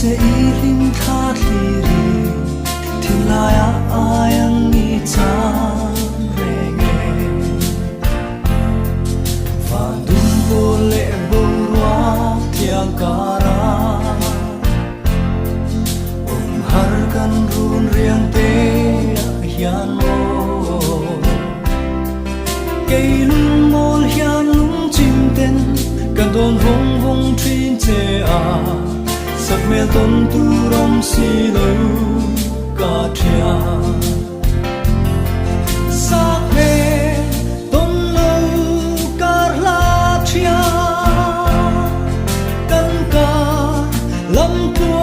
se ilim that liri thilaya ayang ni chang renge và dum bole borwa thiang kara har kan run riang te hian mo cây lung mol hian lung chim ten kan don vong vong trin che a sak mel ton tu rom si lo ka thia sak me ton lo kar la thia kan ka lam tu